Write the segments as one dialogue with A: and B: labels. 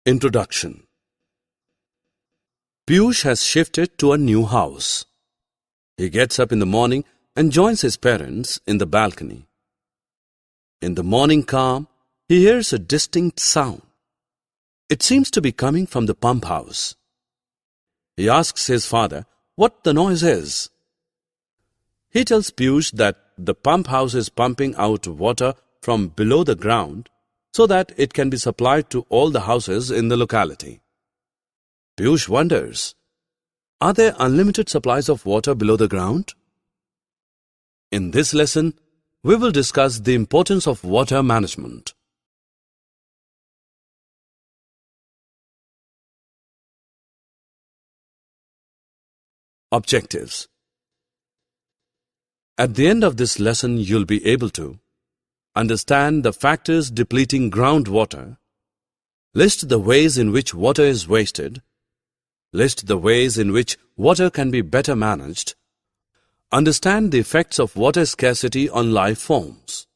A: Introduction. Piyush has shifted to a new house. He gets up in the morning and joins his parents in the balcony. In the morning calm, he hears a distinct sound. It seems to be coming from the pump house. He asks his father what the noise is. He tells Piyush that the pump house is pumping out water from below the ground so that it can be supplied to all the houses in the locality. Piyush wonders, are there unlimited supplies of water below the ground? In this lesson, we will discuss the importance of water management. Objectives. At the end of this lesson, you'll be able to understand the factors depleting groundwater, list the ways in which water is wasted, list the ways in which water can be better managed, understand the effects of water scarcity on life forms.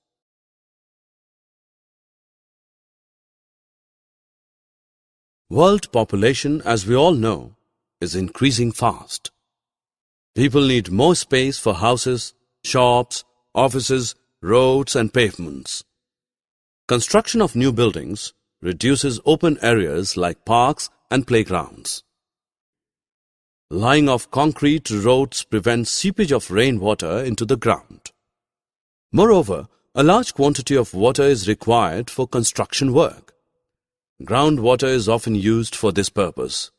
A: World population, as we all know, is increasing fast. People need more space for houses, shops, offices, roads and pavements. Construction of new buildings reduces open areas like parks and playgrounds. Laying of concrete roads prevents seepage of rainwater into the ground. Moreover, a large quantity of water is required for construction work. Groundwater is often used for this purpose.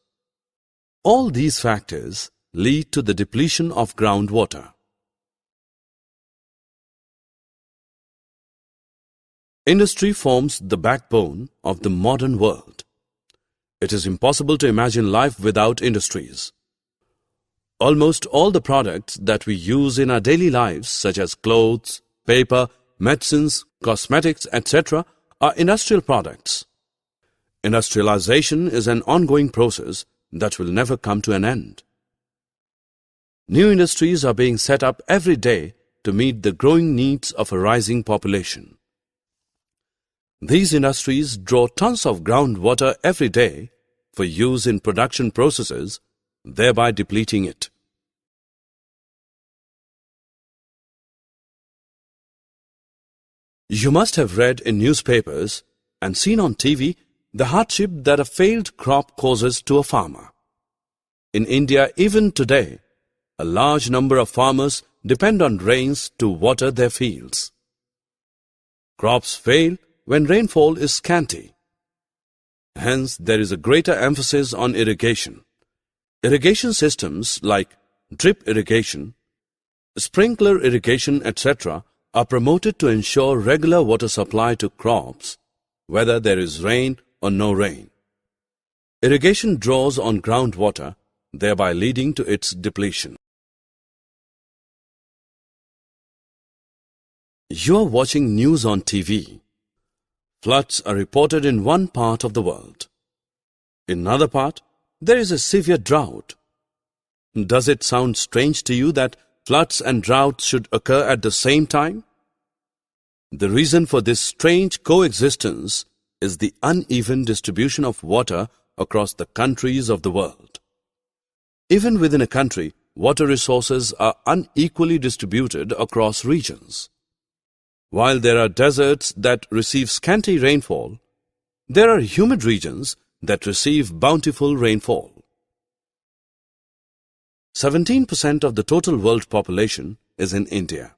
A: All these factors lead to the depletion of groundwater. Industry forms the backbone of the modern world. It is impossible to imagine life without industries. Almost all the products that we use in our daily lives, such as clothes, paper, medicines, cosmetics, etc., are industrial products. Industrialization is an ongoing process that will never come to an end. New industries are being set up every day to meet the growing needs of a rising population. These industries draw tons of groundwater every day for use in production processes, thereby depleting it. You must have read in newspapers and seen on TV the hardship that a failed crop causes to a farmer. In India, even today, a large number of farmers depend on rains to water their fields. Crops fail when rainfall is scanty. Hence, there is a greater emphasis on irrigation. Irrigation systems like drip irrigation, sprinkler irrigation, etc. are promoted to ensure regular water supply to crops, whether there is rain or no rain. Irrigation draws on groundwater, thereby leading to its depletion. You are watching news on TV. Floods are reported in one part of the world. In another part, there is a severe drought. Does it sound strange to you that floods and droughts should occur at the same time? The reason for this strange coexistence is the uneven distribution of water across the countries of the world. Even within a country, water resources are unequally distributed across regions. While there are deserts that receive scanty rainfall, there are humid regions that receive bountiful rainfall. 17% of the total world population is in India.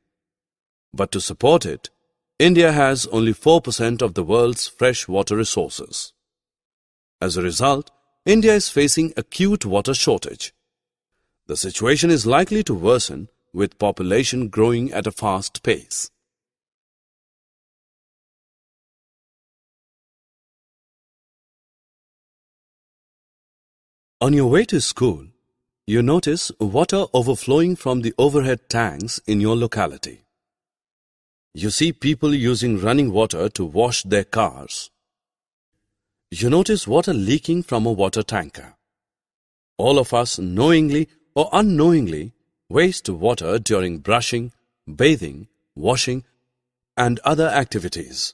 A: But to support it, India has only 4% of the world's fresh water resources. As a result, India is facing acute water shortage. The situation is likely to worsen with population growing at a fast pace. On your way to school, you notice water overflowing from the overhead tanks in your locality. You see people using running water to wash their cars. You notice water leaking from a water tanker. All of us, knowingly or unknowingly, waste water during brushing, bathing, washing, and other activities.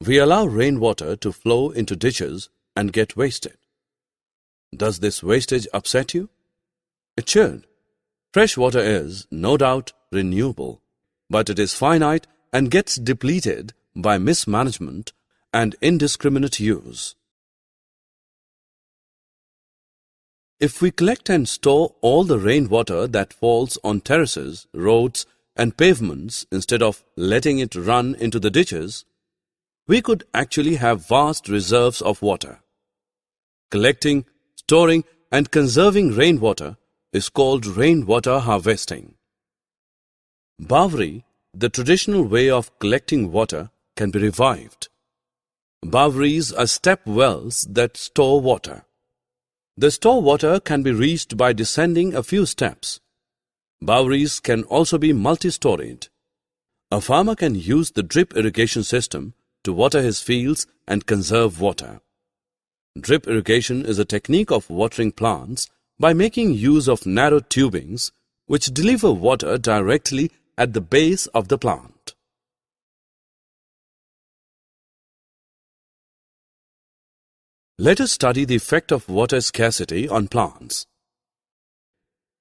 A: We allow rainwater to flow into ditches and get wasted. Does this wastage upset you? It should. Fresh water is, no doubt, renewable, but it is finite and gets depleted by mismanagement and indiscriminate use. If we collect and store all the rainwater that falls on terraces, roads, and pavements instead of letting it run into the ditches, we could actually have vast reserves of water. Collecting, storing, and conserving rainwater is called rainwater harvesting. Bowery, the traditional way of collecting water, can be revived. Boweries are step wells that store water. The store water can be reached by descending a few steps. Boweries can also be multi-storied. A farmer can use the drip irrigation system to water his fields and conserve water. Drip irrigation is a technique of watering plants by making use of narrow tubings which deliver water directly at the base of the plant. Let us study the effect of water scarcity on plants.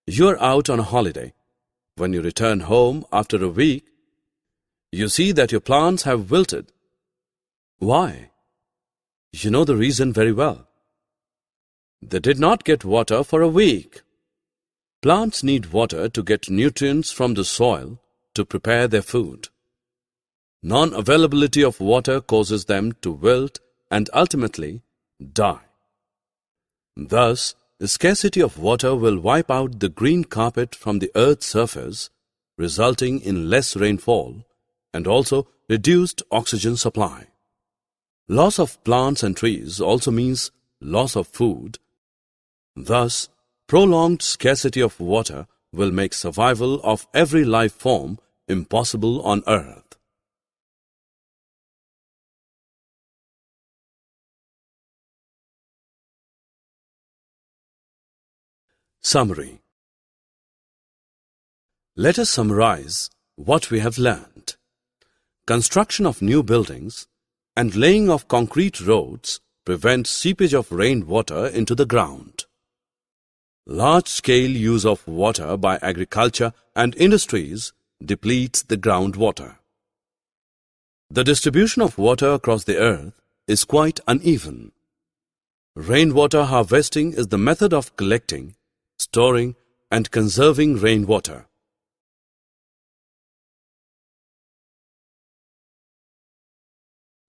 A: You are out on a holiday. When you return home after a week, you see that your plants have wilted. Why? You know the reason very well. They did not get water for a week. Plants need water to get nutrients from the soil to prepare their food. Non-availability of water causes them to wilt and ultimately die. Thus, the scarcity of water will wipe out the green carpet from the earth's surface, resulting in less rainfall and also reduced oxygen supply. Loss of plants and trees also means loss of food. Thus, prolonged scarcity of water will make survival of every life form impossible on earth. Summary. Let us summarize what we have learned. Construction of new buildings and laying of concrete roads prevent seepage of rainwater into the ground. Large-scale use of water by agriculture and industries depletes the groundwater. The distribution of water across the earth is quite uneven. Rainwater harvesting is the method of collecting, storing, and conserving rainwater.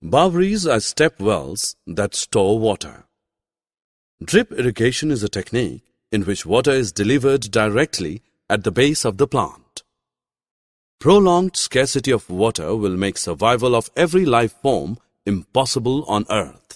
A: Boweries are step wells that store water. Drip irrigation is a technique in which water is delivered directly at the base of the plant. Prolonged scarcity of water will make survival of every life form impossible on earth.